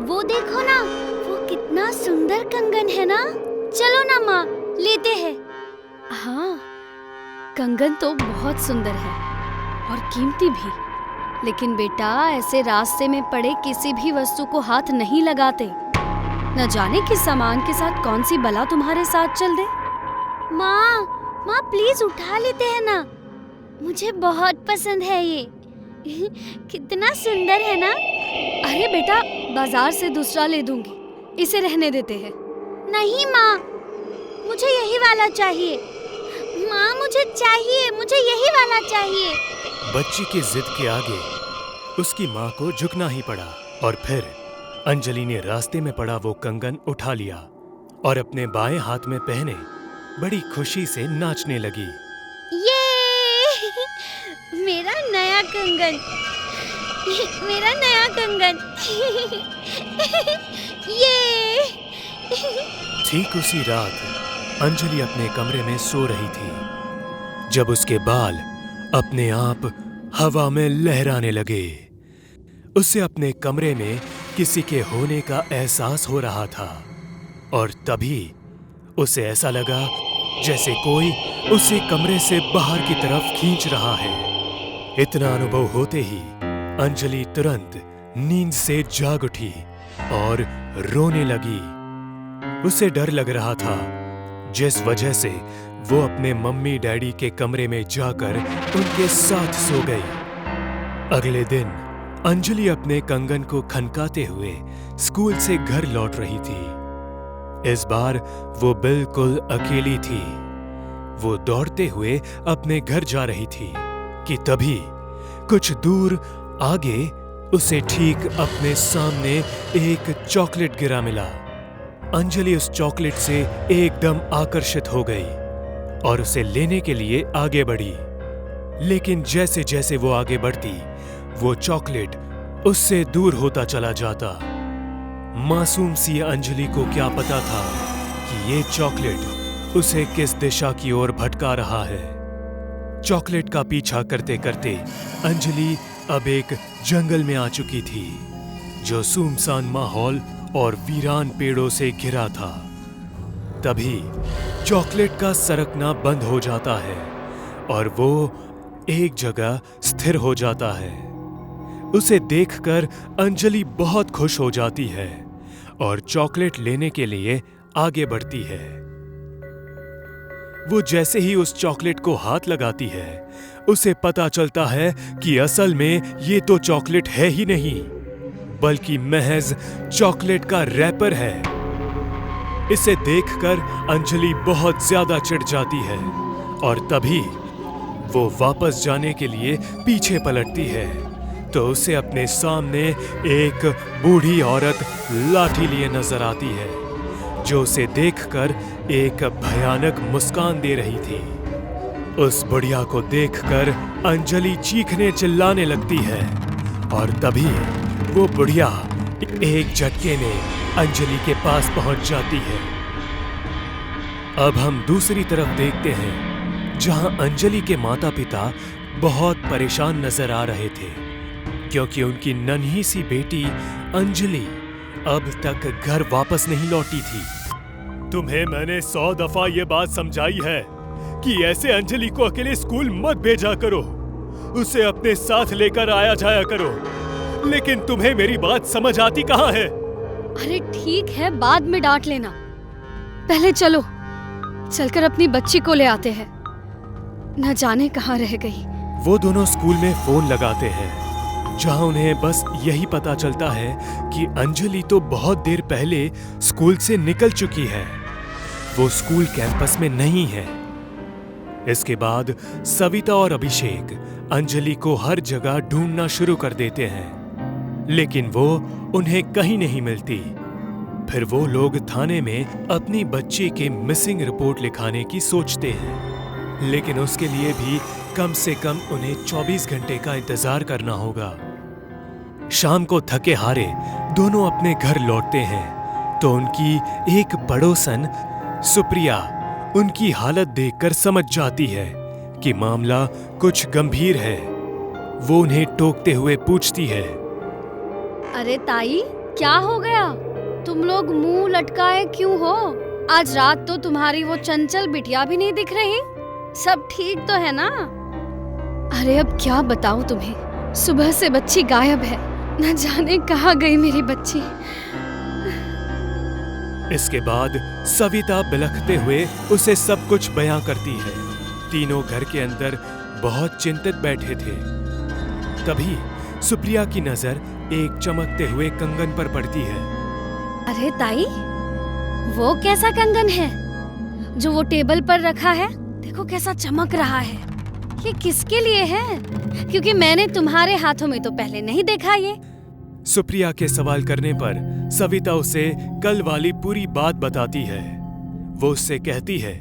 वो देखो ना, वो कितना सुंदर कंगन है ना। चलो ना माँ, लेते हैं। हाँ, कंगन तो बहुत सुंदर है और कीमती भी। लेकिन बेटा, ऐसे रास्ते में पड़े किसी भी वस्तु को हाथ नहीं लगाते। न जाने किस सामान के साथ कौन सी बला तुम्हारे साथ चल दे। माँ प्लीज उठा लेते हैं ना, मुझे बहुत पसंद है ये। कितना सुंदर है ना। अरे बेटा, बाजार से दूसरा ले दूंगी, इसे रहने देते हैं। नहीं माँ, मुझे यही वाला चाहिए। माँ मुझे चाहिए, मुझे यही वाला चाहिए। बच्ची की जिद के आगे उसकी माँ को झुकना ही पड़ा और फिर अंजलि ने रास्ते में पड़ा वो कंगन उठा लिया और अपने बाएं हाथ में पहने बड़ी खुशी से नाचने लगी। ये मेरा नया कंगन, मेरा नया कंगन। ये ठीक उसी रात अंजलि अपने कमरे में सो रही थी जब उसके बाल अपने आप हवा में लहराने लगे। उसे अपने कमरे में किसी के होने का एहसास हो रहा था और तभी उसे ऐसा लगा जैसे कोई उसे कमरे से बाहर की तरफ खींच रहा है। इतना अनुभव होते ही अंजलि तुरंत नींद से जाग उठी और रोने लगी। उसे डर लग रहा था, जिस वजह से वो अपने मम्मी डैडी के कमरे में जाकर उनके साथ सो गई। अगले दिन अंजलि अपने कंगन को खनकाते हुए स्कूल से घर लौट रही थी। इस बार वो बिल्कुल अकेली थी। वो दौड़ते हुए अपने घर जा रही थी कि तभी कुछ दूर आगे उसे ठीक अपने सामने एक चॉकलेट गिरा मिला। अंजलि उस चॉकलेट से एकदम आकर्षित हो गई और उसे लेने के लिए आगे बढ़ी। लेकिन जैसे जैसे वो आगे बढ़ती, वो चॉकलेट उससे दूर होता चला जाता। मासूम सी अंजलि को क्या पता था कि ये चॉकलेट उसे किस दिशा की ओर भटका रहा है। चॉकलेट का पीछा करते करते अंजलि अब एक जंगल में आ चुकी थी जो सुनसान माहौल और वीरान पेड़ों से घिरा था। तभी चॉकलेट का सरकना बंद हो जाता है और वो एक जगह स्थिर हो जाता है। उसे देखकर अंजलि बहुत खुश हो जाती है और चॉकलेट लेने के लिए आगे बढ़ती है। वो जैसे ही उस चॉकलेट को हाथ लगाती है, उसे पता चलता है कि असल में ये तो चॉकलेट है ही नहीं, बल्कि महज चॉकलेट का रैपर है। इसे देखकर अंजलि बहुत ज्यादा चिढ़ जाती है और तभी वो वापस जाने के लिए पीछे पलटती है तो उसे अपने सामने एक बूढ़ी औरत लाठी लिए नजर आती है, जो उसे देखकर एक भयानक मुस्कान दे रही थी। उस बुढ़िया को देखकर अंजलि चीखने चिल्लाने लगती है और तभी वो बुढ़िया एक झटके में अंजलि के पास पहुंच जाती है। अब हम दूसरी तरफ देखते हैं जहां अंजलि के माता पिता बहुत परेशान नजर आ रहे थे क्योंकि उनकी नन्ही सी बेटी अंजलि अब तक घर वापस नहीं लौटी थी। तुम्हें मैंने 100 दफा ये बात समझाई है कि ऐसे अंजलि को अकेले स्कूल मत भेजा करो, उसे अपने साथ लेकर आया जाया करो, लेकिन तुम्हें मेरी बात समझ आती कहाँ है? अरे ठीक है, बाद में डांट लेना, पहले चलो चलकर अपनी बच्ची को ले आते हैं, न जाने कहाँ रह गई। वो दोनों स्कूल में फोन लगाते हैं जहां उन्हें बस यही पता चलता है कि अंजलि तो बहुत देर पहले स्कूल से निकल चुकी है, वो स्कूल कैंपस में नहीं है। इसके बाद सविता और अभिषेक अंजलि को हर जगह ढूंढना शुरू कर देते हैं, लेकिन वो उन्हें कहीं नहीं मिलती। फिर वो लोग थाने में अपनी बच्ची के मिसिंग रिपोर्ट लिखाने की सोचते हैं, लेकिन उसके लिए भी कम से कम उन्हें 24 घंटे का इंतजार करना होगा। शाम को थके हारे दोनों अपने घर लौटते हैं तो उनकी एक पड़ोसन सुप्रिया उनकी हालत देखकर समझ जाती है कि मामला कुछ गंभीर है। वो उन्हें टोकते हुए पूछती है, अरे ताई, क्या हो गया? तुम लोग मुंह लटकाए क्यों हो? आज रात तो तुम्हारी वो चंचल बिटिया भी नहीं दिख रही। सब ठीक तो है ना? अरे अब क्या बताऊं तुम्हें, सुबह से बच्ची गायब है, न जाने कहाँ गई मेरी बच्ची। इसके बाद सविता बिलखते हुए उसे सब कुछ बयां करती है। तीनों घर के अंदर बहुत चिंतित बैठे थे। तभी सुप्रिया की नजर एक चमकते हुए कंगन पर पड़ती है। अरे ताई, वो कैसा कंगन है जो वो टेबल पर रखा है? देखो कैसा चमक रहा है। ये किसके लिए है? क्योंकि मैंने तुम्हारे हाथों में तो पहले नहीं देखा ये। सुप्रिया के सवाल करने पर सविता उसे कल वाली पूरी बात बताती है। वो उससे कहती है,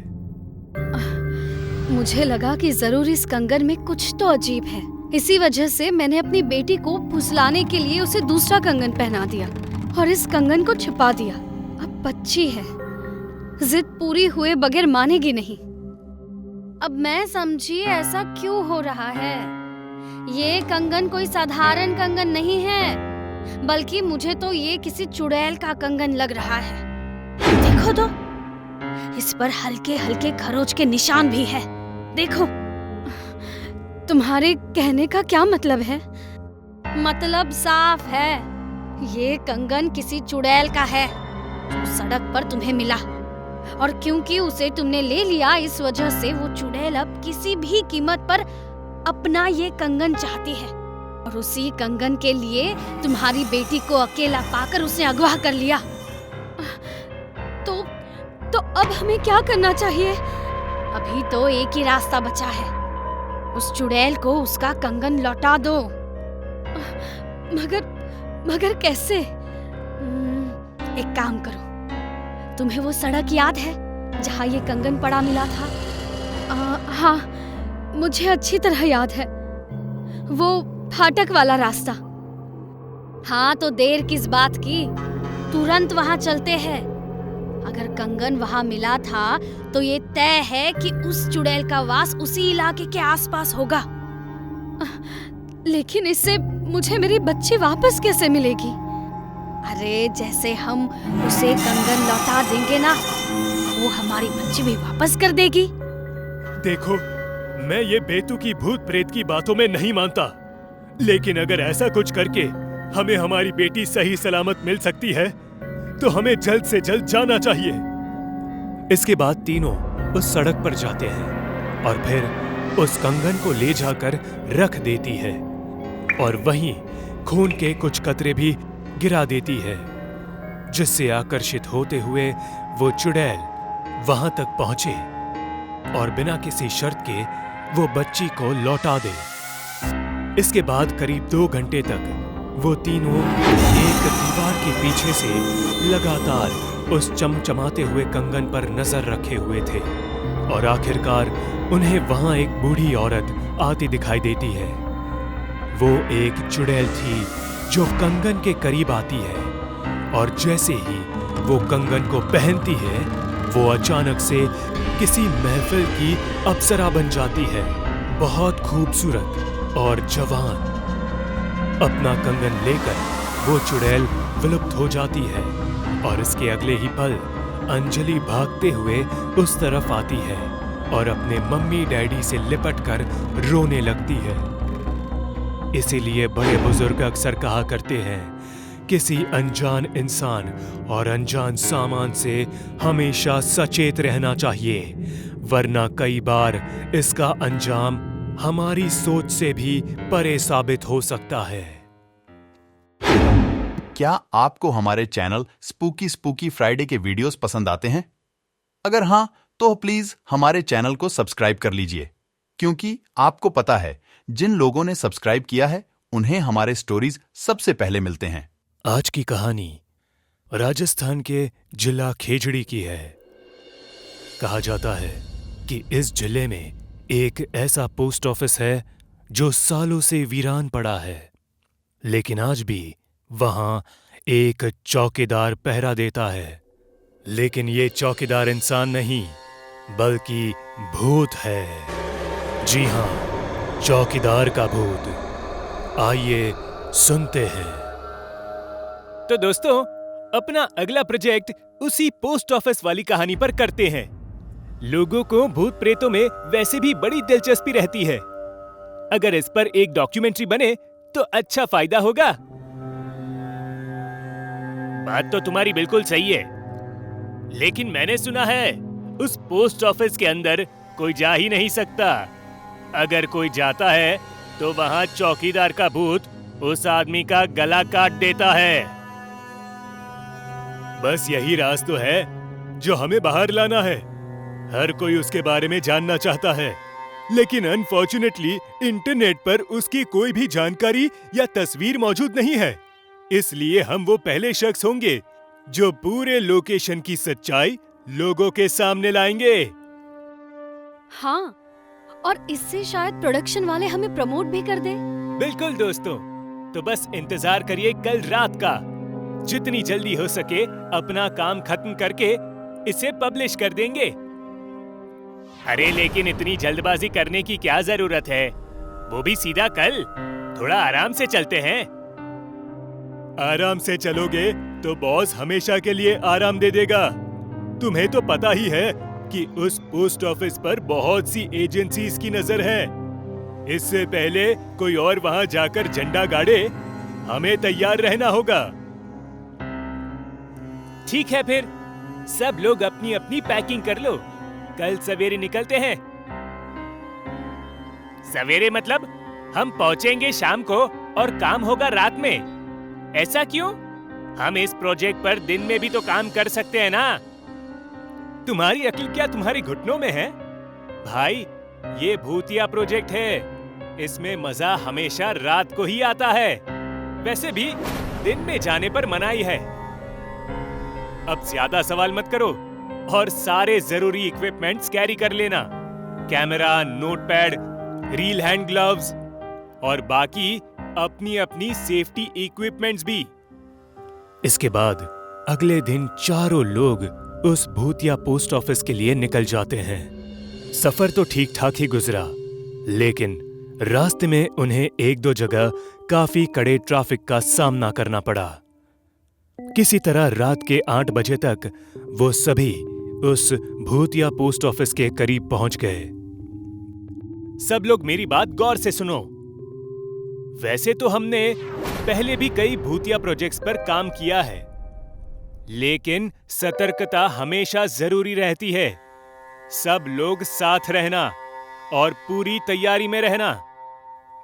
मुझे लगा कि जरूर इस कंगन में कुछ तो अजीब है। इसी वजह से मैंने अपनी बेटी को फुसलाने के लिए उसे दूसरा कंगन पहना दिया और इस कंगन को छिपा दिया। अब बच्ची है, जिद पूरी हुए बगैर मानेगी नहीं। अब मैं समझी ऐसा क्यों हो रहा है। ये कंगन कोई साधारण कंगन नहीं है, बल्कि मुझे तो ये किसी चुड़ैल का कंगन लग रहा है। देखो तो, इस पर हल्के हल्के खरोच के निशान भी है। देखो। तुम्हारे कहने का क्या मतलब है? मतलब साफ है, ये कंगन किसी चुड़ैल का है जो सड़क पर तुम्हें मिला, और क्योंकि उसे तुमने ले लिया, इस वजह से वो चुड़ैल अब किसी भी कीमत पर अपना ये कंगन चाहती है, और उसी कंगन के लिए तुम्हारी बेटी को अकेला पाकर उसने अगवा कर लिया। तो अब हमें क्या करना चाहिए? अभी तो एक ही रास्ता बचा है, उस चुड़ैल को उसका कंगन लौटा दो। मगर कैसे? एक काम करो, तुम्हें वो सड़क याद है जहाँ ये कंगन पड़ा मिला था? हाँ, मुझे अच्छी तरह याद है, वो फाटक वाला रास्ता। हाँ, तो देर किस बात की, तुरंत वहाँ चलते हैं। अगर कंगन वहाँ मिला था तो ये तय है कि उस चुड़ैल का वास उसी इलाके के आसपास होगा। लेकिन इससे मुझे मेरी बच्ची वापस कैसे मिलेगी? अरे जैसे हम उसे कंगन लौटा देंगे ना, वो हमारी बच्ची भी वापस कर देगी। देखो, मैं ये बेतुकी भूत प्रेत की बातों में नहीं मानता, लेकिन अगर ऐसा कुछ करके हमें हमारी बेटी सही सलामत मिल सकती है तो हमें जल्द से जल्द जाना चाहिए। इसके बाद तीनों उस सड़क पर जाते हैं और फिर उस कंगन को ले जाकर रख देती है, और वहीं खून के कुछ कतरे भी गिरा देती है, जिससे आकर्षित होते हुए वो चुड़ैल वहां तक पहुंचे और बिना किसी शर्त के वो बच्ची को लौटा दे। इसके बाद करीब 2 घंटे तक वो तीनों एक दीवार के पीछे से लगातार उस चमचमाते हुए कंगन पर नजर रखे हुए थे, और आखिरकार उन्हें वहां एक बूढ़ी औरत आती दिखाई देती है। वो एक चुड़ैल थी जो कंगन के करीब आती है, और जैसे ही वो कंगन को पहनती है, वो अचानक से किसी महफिल की अप्सरा बन जाती है, बहुत खूबसूरत और जवान। अपना कंगन लेकर वो चुड़ैल विलुप्त हो जाती है, और इसके अगले ही पल अंजलि भागते हुए उस तरफ आती है और अपने मम्मी डैडी से लिपटकर रोने लगती है। इसीलिए बड़े बुजुर्ग अक्सर कहा करते हैं, किसी अनजान इंसान और अनजान सामान से हमेशा सचेत रहना चाहिए, वरना कई बार इसका अंजाम हमारी सोच से भी परे साबित हो सकता है। क्या आपको हमारे चैनल स्पूकी फ्राइडे के वीडियोस पसंद आते हैं? अगर हां, तो प्लीज हमारे चैनल को सब्सक्राइब कर लीजिए, क्योंकि आपको पता है, जिन लोगों ने सब्सक्राइब किया है उन्हें हमारे स्टोरीज सबसे पहले मिलते हैं। आज की कहानी राजस्थान के जिला खेजड़ी की है। कहा जाता है कि इस जिले में एक ऐसा पोस्ट ऑफिस है जो सालों से वीरान पड़ा है, लेकिन आज भी वहां एक चौकीदार पहरा देता है। लेकिन ये चौकीदार इंसान नहीं, बल्कि भूत है। जी हां, चौकीदार का भूत। आइए सुनते हैं। तो दोस्तों, अपना अगला प्रोजेक्ट उसी पोस्ट ऑफिस वाली कहानी पर करते हैं। लोगों को भूत प्रेतों में वैसे भी बड़ी दिलचस्पी रहती है। अगर इस पर एक डॉक्यूमेंट्री बने तो अच्छा फायदा होगा। बात तो तुम्हारी बिल्कुल सही है, लेकिन मैंने सुना है उस पोस्ट ऑफिस के अंदर कोई जा ही नहीं सकता। अगर कोई जाता है तो वहां चौकीदार का भूत उस आदमी का गला काट देता है। बस यही राज तो है जो हमें बाहर लाना है। हर कोई उसके बारे में जानना चाहता है, लेकिन अनफॉर्चुनेटली इंटरनेट पर उसकी कोई भी जानकारी या तस्वीर मौजूद नहीं है। इसलिए हम वो पहले शख्स होंगे जो पूरे लोकेशन की सच्चाई लोगों के सामने लाएंगे। हाँ, और इससे शायद प्रोडक्शन वाले हमें प्रमोट भी कर दे। बिल्कुल दोस्तों, तो बस इंतजार करिए कल रात का। जितनी जल्दी हो सके अपना काम खत्म करके इसे पब्लिश कर देंगे। अरे लेकिन इतनी जल्दबाजी करने की क्या जरूरत है? वो भी सीधा कल। थोड़ा आराम से चलते हैं। आराम से चलोगे तो बॉस हमेशा के लिए आराम दे देगा। तुम्हें तो पता ही है कि उस पोस्ट ऑफिस पर बहुत सी एजेंसीज की नजर है। इससे पहले कोई और वहां जाकर झंडा गाड़े, हमें तैयार रहना होगा। ठीक है, फिर सब लोग अपनी अपनी पैकिंग कर लो। कल सवेरे निकलते हैं। सवेरे मतलब हम पहुंचेंगे शाम को और काम होगा रात में। ऐसा क्यों? हम इस प्रोजेक्ट पर दिन में भी तो काम कर सकते हैं ना। तुम्हारी अक्ल क्या तुम्हारे घुटनों में है? भाई, ये भूतिया प्रोजेक्ट है। इसमें मजा हमेशा रात को ही आता है। वैसे भी दिन में जाने पर मनाही है। अब ज्यादा सवाल मत करो और सारे जरूरी इक्विपमेंट्स कैरी कर लेना। Camera, notepad, reel hand gloves और बाकी अपनी अपनी सेफ्टी इक्विपमेंट्स भी। इसके बाद अगले दिन चारों लोग उस भूतिया पोस्ट ऑफिस के लिए निकल जाते हैं। सफर तो ठीक ठाक ही गुजरा, लेकिन रास्ते में उन्हें एक दो जगह काफी कड़े ट्रैफिक का सामना करना पड़ा। किसी तरह रात के 8 बजे तक वो सभी उस भूतिया पोस्ट ऑफिस के करीब पहुंच गए। सब लोग मेरी बात गौर से सुनो। वैसे तो हमने पहले भी कई भूतिया प्रोजेक्ट्स पर काम किया है, लेकिन सतर्कता हमेशा जरूरी रहती है। सब लोग साथ रहना और पूरी तैयारी में रहना।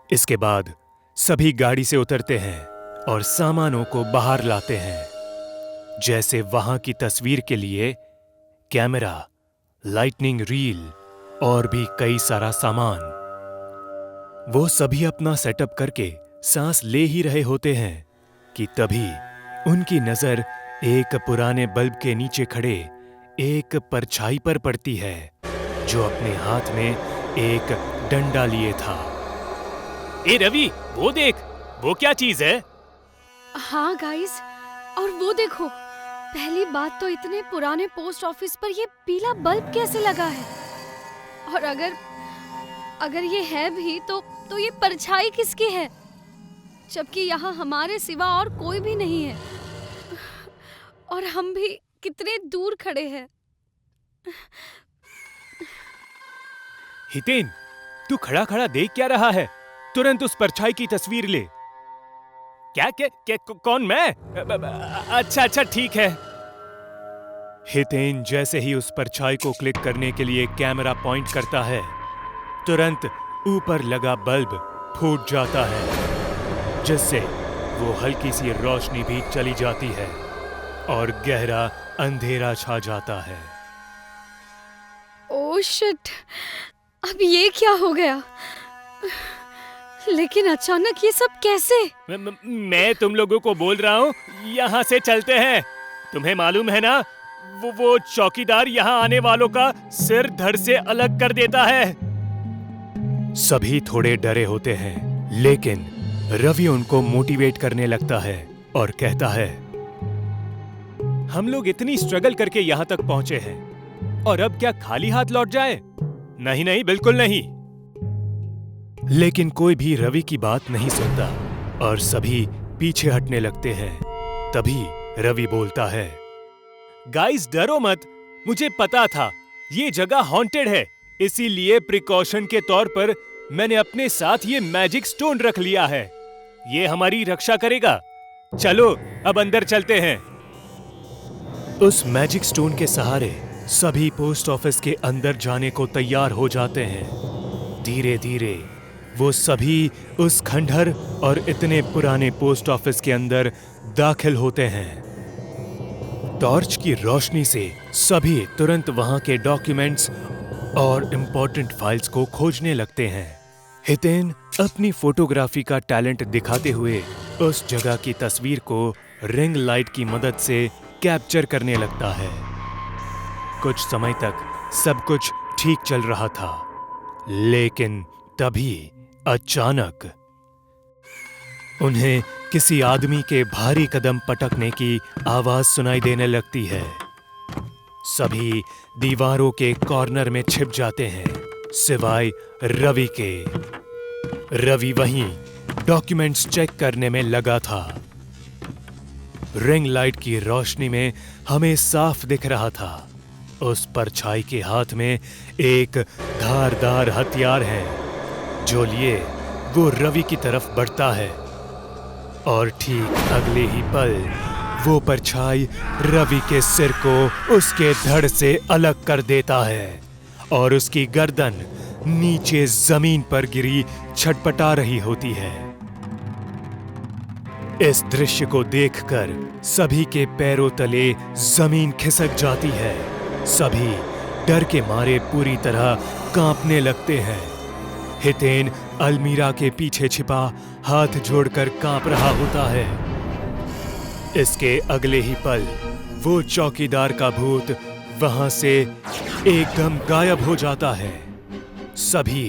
इसके बाद सभी गाड़ी से उतरते हैं और सामानों को बाहर लाते हैं, जैसे वहां की तस्वीर के लिए कैमरा, लाइटनिंग रील और भी कई सारा सामान। वो सभी अपना सेटअप करके सांस ले ही रहे होते हैं कि तभी उनकी नजर एक पुराने बल्ब के नीचे खड़े एक परछाई पर पड़ती है, जो अपने हाथ में एक डंडा लिए था। ए रवि, वो देख, वो क्या चीज है? हाँ गाइस, और वो देखो, पहली बात तो इतने पुराने पोस्ट ऑफिस पर ये पीला बल्ब कैसे लगा है? और अगर ये है भी तो ये परछाई किसकी है? जबकि यहाँ हमारे सिवा और कोई भी नहीं है, और हम भी कितने दूर खड़े हैं। हितेन, तू खड़ा खड़ा देख क्या रहा है? तुरंत उस परछाई की तस्वीर ले। क्या कौन, मैं? अच्छा ठीक है। हितेन जैसे ही उस परछाई को क्लिक करने के लिए कैमरा पॉइंट करता है, तुरंत ऊपर लगा बल्ब फूट जाता है, जिससे वो हल्की सी रोशनी भी चली जाती है और गहरा अंधेरा छा जाता है। ओह शिट, अब ये क्या हो गया? लेकिन अचानक ये सब कैसे? मैं तुम लोगों को बोल रहा हूँ, यहाँ से चलते हैं। तुम्हें मालूम है ना, वो चौकीदार यहाँ आने वालों का सिर धड़ से अलग कर देता है। सभी थोड़े डरे होते हैं, लेकिन रवि उनको मोटिवेट करने लगता है और कहता है, हम लोग इतनी स्ट्रगल करके यहाँ तक पहुंचे हैं और अब क्या खाली हाथ लौट जाए? नहीं, बिल्कुल नहीं। लेकिन कोई भी रवि की बात नहीं सुनता और सभी पीछे हटने लगते हैं। तभी रवि बोलता है, गाइस डरो मत, मुझे पता था ये जगह हॉन्टेड है, इसीलिए प्रिकॉशन के तौर पर मैंने अपने साथ ये मैजिक स्टोन रख लिया है। ये हमारी रक्षा करेगा। चलो अब अंदर चलते हैं। उस मैजिक स्टोन के सहारे सभी पोस्ट ऑफिस के अंदर जाने को तैयार हो जाते हैं। धीरे धीरे वो सभी उस खंडहर और इतने पुराने पोस्ट ऑफिस के अंदर दाखिल होते हैं। टॉर्च की रोशनी से सभी तुरंत वहां के डॉक्यूमेंट्स और इम्पोर्टेंट फाइल्स को खोजने लगते हैं। हितेन अपनी फोटोग्राफी का टैलेंट दिखाते हुए उस जगह की तस्वीर को रिंग लाइट की मदद से कैप्चर करने लगता है। कुछ समय तक सब कुछ ठीक चल रहा था, लेकिन तभी अचानक उन्हें किसी आदमी के भारी कदम पटकने की आवाज सुनाई देने लगती है। सभी दीवारों के कॉर्नर में छिप जाते हैं, सिवाय रवि के। रवि वहीं डॉक्यूमेंट्स चेक करने में लगा था। रिंग लाइट की रोशनी में हमें साफ दिख रहा था, उस परछाई के हाथ में एक धारदार हथियार है, जो लिए वो रवि की तरफ बढ़ता है। और ठीक अगले ही पल वो परछाई रवि के सिर को उसके धड़ से अलग कर देता है और उसकी गर्दन नीचे जमीन पर गिरी छटपटा रही होती है। इस दृश्य को देखकर सभी के पैरों तले जमीन खिसक जाती है। सभी डर के मारे पूरी तरह कांपने लगते हैं। हितेन अलमीरा के पीछे छिपा हाथ जोड़कर कांप रहा होता है। इसके अगले ही पल वो चौकीदार का भूत वहां से एकदम गायब हो जाता है। सभी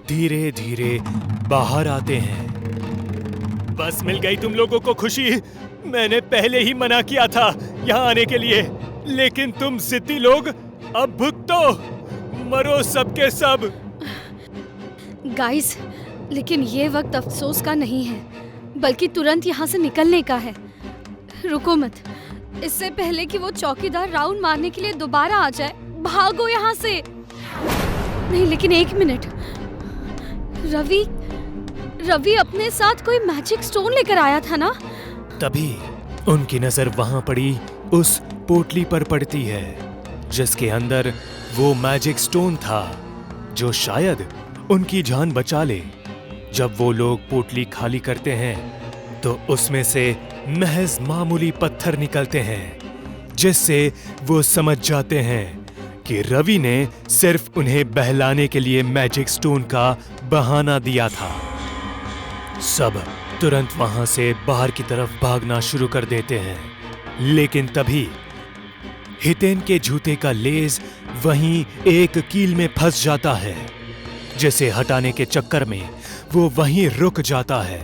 धीरे धीरे बाहर आते हैं। बस मिल गई तुम लोगों को खुशी। मैंने पहले ही मना किया था यहाँ आने के लिए, लेकिन तुम जिद्दी लोग अब भुगतो, मरो सबके सब। गाइस, लेकिन ये वक्त अफसोस का नहीं है, बल्कि तुरंत यहाँ से निकलने का है। रुको मत, इससे पहले कि वो चौकीदार राउंड मारने के लिए दोबारा आ जाए, भागो यहाँ से। नहीं, लेकिन एक मिनट, रवि अपने साथ कोई मैजिक स्टोन लेकर आया था ना? तभी उनकी नजर वहां पड़ी उस पोटली पर पड़ती है, जिसके अंदर वो मैजिक स्टोन था, जो शायद उनकी जान बचा ले। जब वो लोग पोटली खाली करते हैं तो उसमें से महज मामूली पत्थर निकलते हैं, जिससे वो समझ जाते हैं कि रवि ने सिर्फ उन्हें बहलाने के लिए मैजिक स्टोन का बहाना दिया था। सब तुरंत वहां से बाहर की तरफ भागना शुरू कर देते हैं, लेकिन तभी हितेन के जूते का लेस वहीं एक कील में फंस जाता है, जिसे हटाने के चक्कर में वो वहीं रुक जाता है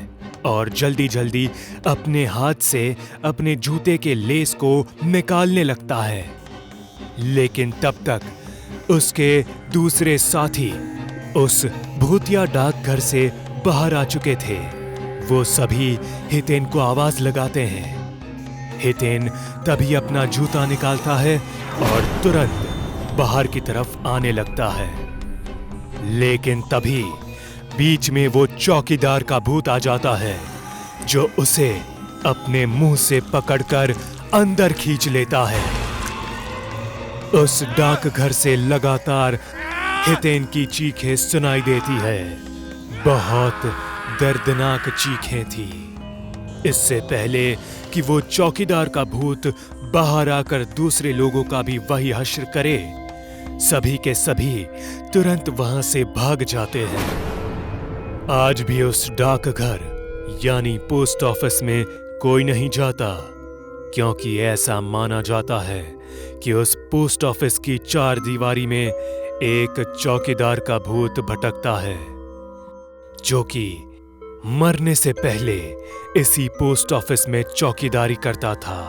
और जल्दी जल्दी अपने हाथ से अपने जूते के लेस को निकालने लगता है। लेकिन तब तक उसके दूसरे साथी उस भूतिया डाकघर से बाहर आ चुके थे। वो सभी हितेन को आवाज लगाते हैं। हितेन तभी अपना जूता निकालता है और तुरंत बाहर की तरफ आने लगता है, लेकिन तभी बीच में वो चौकीदार का भूत आ जाता है, जो उसे अपने मुंह से पकड़कर अंदर खींच लेता है। उस डाकघर से लगातार हितेन की चीखें सुनाई देती है। बहुत दर्दनाक चीखें थी। इससे पहले कि वो चौकीदार का भूत बाहर आकर दूसरे लोगों का भी वही हश्र करे, सभी के सभी तुरंत वहां से भाग जाते हैं। आज भी उस डाकघर यानी पोस्ट ऑफिस में कोई नहीं जाता, क्योंकि ऐसा माना जाता है कि उस पोस्ट ऑफिस की चार दीवारी में एक चौकीदार का भूत भटकता है, जो कि मरने से पहले इसी पोस्ट ऑफिस में चौकीदारी करता था।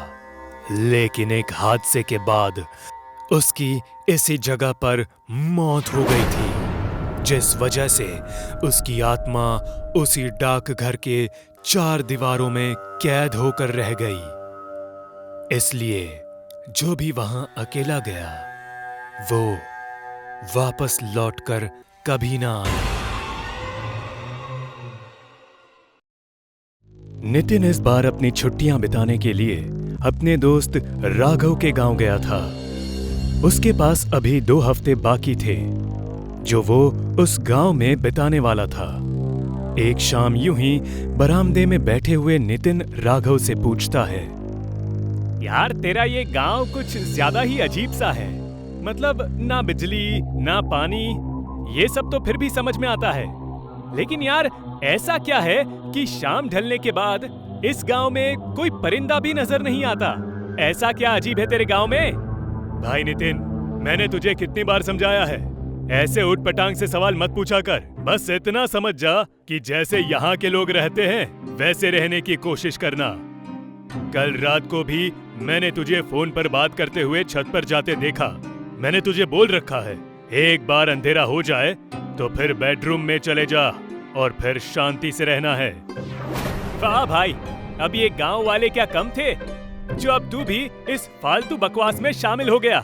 लेकिन एक हादसे के बाद उसकी इसी जगह पर मौत हो गई थी, जिस वजह से उसकी आत्मा उसी डाकघर के चार दीवारों में कैद होकर रह गई। इसलिए जो भी वहां अकेला गया वो वापस लौटकर कभी ना आया। नितिन इस बार अपनी छुट्टियां बिताने के लिए अपने दोस्त राघव के गांव गया था। उसके पास अभी 2 हफ्ते बाकी थे जो वो उस गांव में बिताने वाला था। एक शाम यूं ही बरामदे में बैठे हुए नितिन राघव से पूछता है, यार तेरा ये गांव कुछ ज्यादा ही अजीब सा है। मतलब ना बिजली ना पानी, ये सब तो फिर भी समझ में आता है, लेकिन यार ऐसा क्या है कि शाम ढलने के बाद इस गांव में कोई परिंदा भी नजर नहीं आता। ऐसा क्या अजीब है तेरे गांव में? भाई नितिन, मैंने तुझे कितनी बार समझाया है, ऐसे उठपटांग से सवाल मत पूछा कर। बस इतना समझ जा कि जैसे यहाँ के लोग रहते हैं वैसे रहने की कोशिश करना। कल रात को भी मैंने तुझे फोन पर बात करते हुए छत पर जाते देखा। मैंने तुझे बोल रखा है, एक बार अंधेरा हो जाए तो फिर बेडरूम में चले जा और फिर शांति से रहना है। वाह भाई, अब ये गांव वाले क्या कम थे जो अब तू भी इस फालतू बकवास में शामिल हो गया।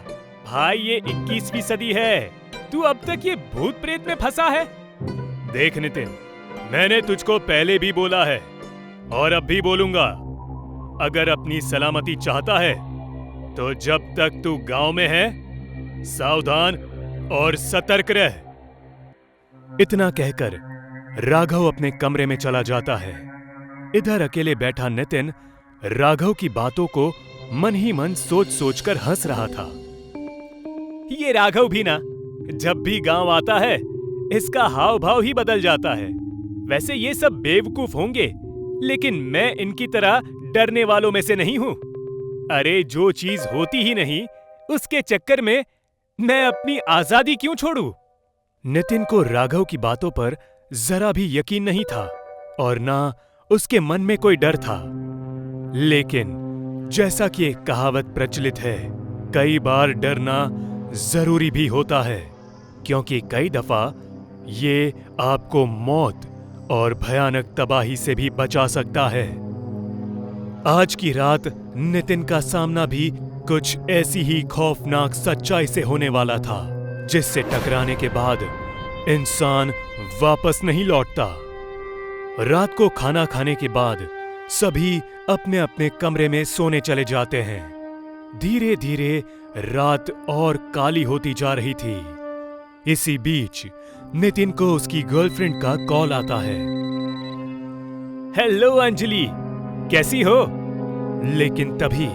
भाई ये 21वीं सदी है, तू अब तक ये भूत प्रेत में फंसा है। देख नितिन, मैंने तुझको पहले भी बोला है और अब भी बोलूंगा, अगर अपनी सलामती चाहता है तो जब तक तू गांव में है सावधान और सतर्क रह। इतना कहकर राघव अपने कमरे में चला जाता है। इधर अकेले बैठा नितिन राघव की बातों को मन ही मन सोच सोचकर हंस रहा था। ये राघव भी ना जब भी गांव आता है इसका हाव भाव ही बदल जाता है। वैसे ये सब बेवकूफ होंगे, लेकिन मैं इनकी तरह डरने वालों में से नहीं हूं। अरे जो चीज होती ही नहीं उसके चक्कर में मैं अपनी आजादी क्यों छोड़ूं? नितिन को राघव की बातों पर जरा भी यकीन नहीं था और ना उसके मन में कोई डर था। लेकिन जैसा कि एक कहावत प्रचलित है, कई बार डरना जरूरी भी होता है, क्योंकि कई दफा ये आपको मौत और भयानक तबाही से भी बचा सकता है। आज की रात नितिन का सामना भी कुछ ऐसी ही खौफनाक सच्चाई से होने वाला था, जिससे टकराने के बाद इंसान वापस नहीं लौटता। रात को खाना खाने के बाद सभी अपने अपने कमरे में सोने चले जाते हैं। धीरे धीरे रात और काली होती जा रही थी। इसी बीच नितिन को उसकी गर्लफ्रेंड का कॉल आता है। हेलो अंजलि, कैसी हो? लेकिन तभी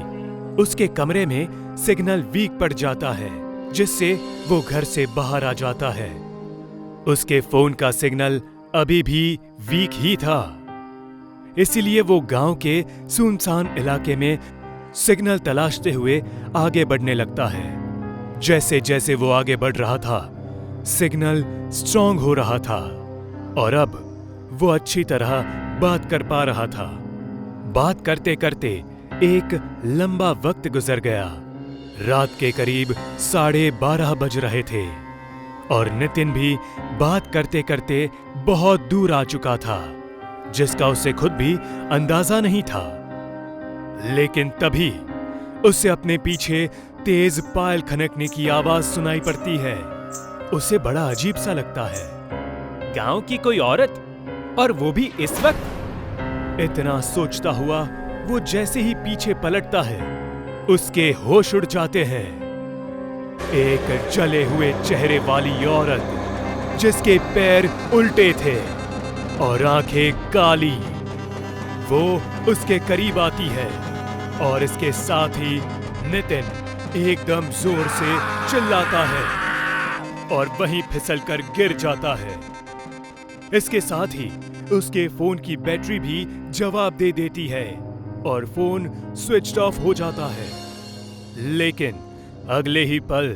उसके कमरे में सिग्नल वीक पड़ जाता है, जिससे वो घर से बाहर आ जाता है। उसके फोन का सिग्नल अभी भी वीक ही था, इसीलिए वो गांव के सुनसान इलाके में सिग्नल तलाशते हुए आगे बढ़ने लगता है। जैसे जैसे वो आगे बढ़ रहा था, सिग्नल स्ट्रॉन्ग हो रहा था और अब वो अच्छी तरह बात कर पा रहा था। बात करते करते एक लंबा वक्त गुजर गया। रात के करीब 12:30 बज रहे थे और नितिन भी बात करते करते बहुत दूर आ चुका था, जिसका उसे खुद भी अंदाजा नहीं था। लेकिन तभी उसे अपने पीछे तेज पायल खनकने की आवाज सुनाई पड़ती है। उसे बड़ा अजीब सा लगता है। गांव की कोई औरत, और वो भी इस वक्त। इतना सोचता हुआ वो जैसे ही पीछे पलटता है, उसके होश उड़ जाते हैं। एक जले हुए चेहरे वाली औरत, जिसके पैर उल्टे थे और आंखें काली, वो उसके करीब आती है और इसके साथ ही नितिन एकदम जोर से चिल्लाता है और वहीं फिसलकर गिर जाता है। इसके साथ ही उसके फोन की बैटरी भी जवाब दे देती है और फोन स्विच ऑफ हो जाता है। लेकिन अगले ही पल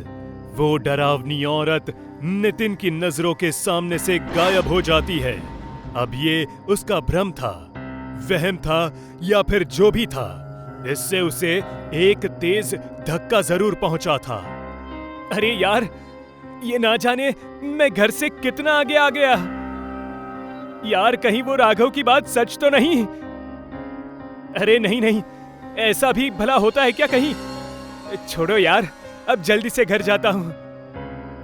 वो डरावनी औरत नितिन की नजरों के सामने से गायब हो जाती है। अब ये उसका भ्रम था, वहम था या फिर जो भी था, इससे उसे एक तेज धक्का जरूर पहुंचा था। अरे यार, ये ना जाने मैं घर से कितना आगे आ गया। यार कहीं वो राघव की बात सच तो नहीं? अरे नहीं नहीं, ऐसा भी भला होता है क्या कहीं? छोड़ो यार, अब जल्दी से घर जाता हूँ।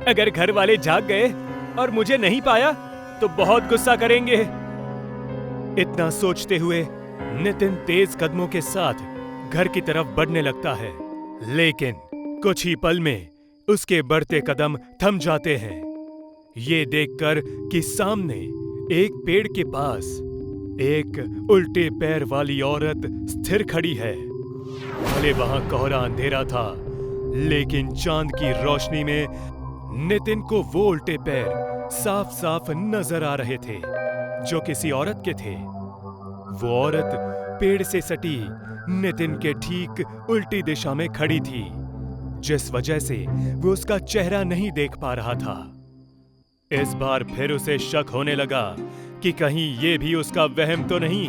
अगर घर वाले जाग गए और मुझे नहीं पाया तो बहुत गुस्सा करेंगे। इतना सोचते हुए नितिन तेज कदमों के साथ घर की तरफ बढ़ने लगता है, लेकिन कुछ ही पल में उसके बढ़ते कदम थम जाते हैं। ये देखकर कि सामने एक पेड़ के पास एक उल्टे पैर वाली औरत स्थिर खड़ी है। भले वहां कोहरा अंधेरा था, लेकिन चांद की रोशनी में नितिन को वो उल्टे पैर साफ साफ नजर आ रहे थे, जो किसी औरत के थे। वो औरत पेड़ से सटी नितिन के ठीक उल्टी दिशा में खड़ी थी, जिस वजह से वो उसका चेहरा नहीं देख पा रहा था। इस बार फिर उसे शक होने लगा कि कहीं ये भी उसका वहम तो नहीं,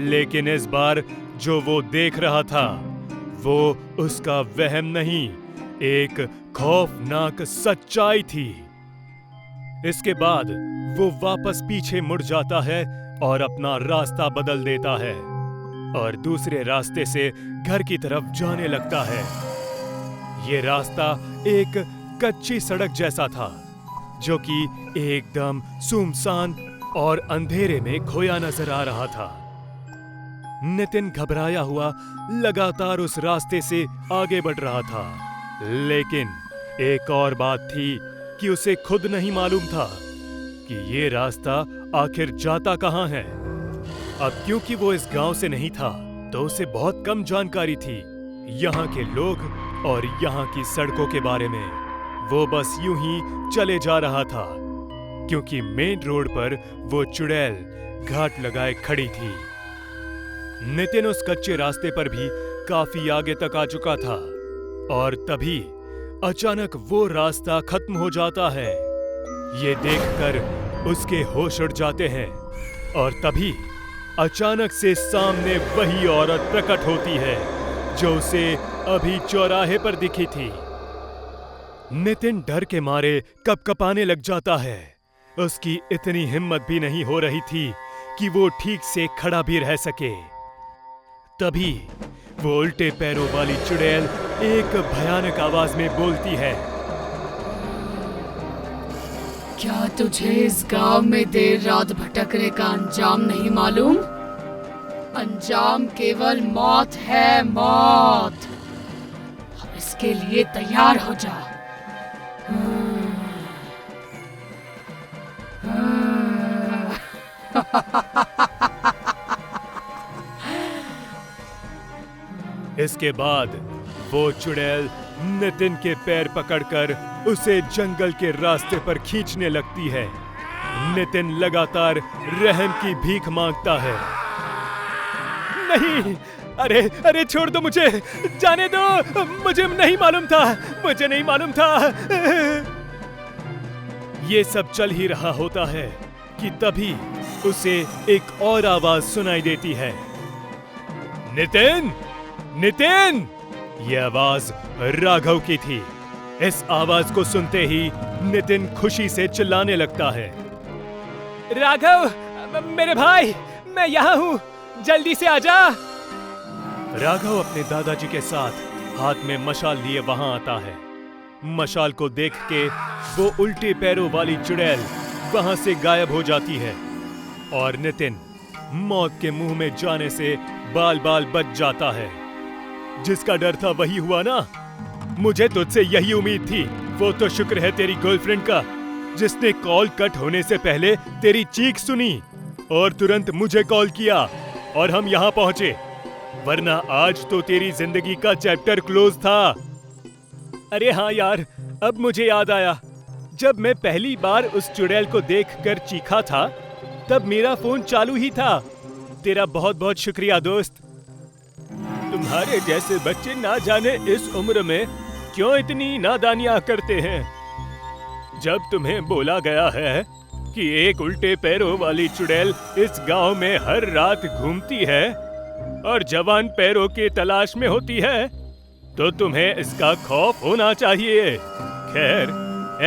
लेकिन इस बार जो वो देख रहा था वो उसका वहम नहीं, एक खौफनाक सच्चाई थी। इसके बाद वो वापस पीछे मुड़ जाता है और अपना रास्ता बदल देता है और दूसरे रास्ते से घर की तरफ जाने लगता है। ये रास्ता एक कच्ची सड़क जैसा था, जो कि एकदम सुनसान और अंधेरे में खोया नजर आ रहा था। नितिन घबराया हुआ लगातार उस रास्ते से आगे बढ़ रहा था, लेकिन एक और बात थी कि उसे खुद नहीं मालूम था कि ये रास्ता आखिर जाता कहां है। अब क्योंकि वो इस गांव से नहीं था, तो उसे बहुत कम जानकारी थी यहाँ के लोग और यहाँ की सड़कों के बारे में। वो बस यूं ही चले जा रहा था, क्योंकि मेन रोड पर वो चुड़ैल घाट लगाए खड़ी थी। नितिन उस कच्चे रास्ते पर भी काफी आगे तक आ चुका था, और तभी अचानक वो रास्ता खत्म हो जाता है। ये देखकर उसके होश उड़ जाते हैं, और तभी अचानक से सामने वही औरत प्रकट होती है जो उसे अभी चौराहे पर दिखी थी। नितिन डर के मारे कपकपाने लग जाता है। उसकी इतनी हिम्मत भी नहीं हो रही थी कि वो ठीक से खड़ा भी रह सके। तभी वो उल्टे पैरों वाली चुड़ैल एक भयानक आवाज में बोलती है, क्या तुझे इस गांव में देर रात भटकने का अंजाम नहीं मालूम? अंजाम केवल मौत है, मौत। अब इसके लिए तैयार हो जा। इसके बाद वो चुड़ैल नितिन के पैर पकड़कर उसे जंगल के रास्ते पर खींचने लगती है। नितिन लगातार रहम की भीख मांगता है। नहीं, अरे अरे छोड़ दो मुझे, जाने दो, मुझे नहीं मालूम था, मुझे नहीं मालूम था। ये सब चल ही रहा होता है कि तभी उसे एक और आवाज सुनाई देती है, नितिन, नितिन। यह आवाज राघव की थी। इस आवाज को सुनते ही नितिन खुशी से चिल्लाने लगता है, राघव, मेरे भाई, मैं यहाँ हूँ, जल्दी से आजा। राघव अपने दादाजी के साथ हाथ में मशाल लिए वहां आता है। मशाल को देख के वो उल्टे पैरों वाली चुड़ैल वहां से गायब हो जाती है, और नितिन मौत के मुंह में जाने से बाल बाल बच जाता है। जिसका डर था वही हुआ ना। मुझे तुझसे यही उम्मीद थी। वो तो शुक्र है तेरी गर्लफ्रेंड का, जिसने कॉल कट होने से पहले तेरी चीख सुनी और तुरंत मुझे कॉल किया और हम यहाँ पहुंचे, वरना आज तो तेरी जिंदगी का चैप्टर क्लोज था। अरे हाँ यार, अब मुझे याद आया, जब मैं पहली बार उस चुड़ैल को देखकर चीखा था तब मेरा फोन चालू ही था। तेरा बहुत बहुत शुक्रिया दोस्त। तुम्हारे जैसे बच्चे ना जाने इस उम्र में क्यों इतनी नादानियां करते हैं। जब तुम्हें बोला गया है कि एक उल्टे पैरों वाली चुड़ैल इस गांव में हर रात घूमती है और जवान पैरों की तलाश में होती है, तो तुम्हें इसका खौफ होना चाहिए। खैर,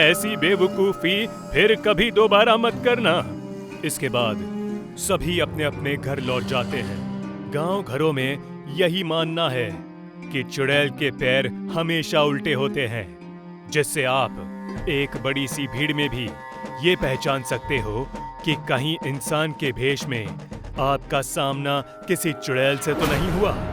ऐसी बेवकूफी फिर कभी दोबारा मत करना। इसके बाद सभी अपने अपने घर लौट जाते हैं। गांव घरों में यही मानना है कि चुड़ैल के पैर हमेशा उल्टे होते हैं, जिससे आप एक बड़ी सी भीड़ में भी ये पहचान सकते हो कि कहीं इंसान के भेष में आपका सामना किसी चुड़ैल से तो नहीं हुआ।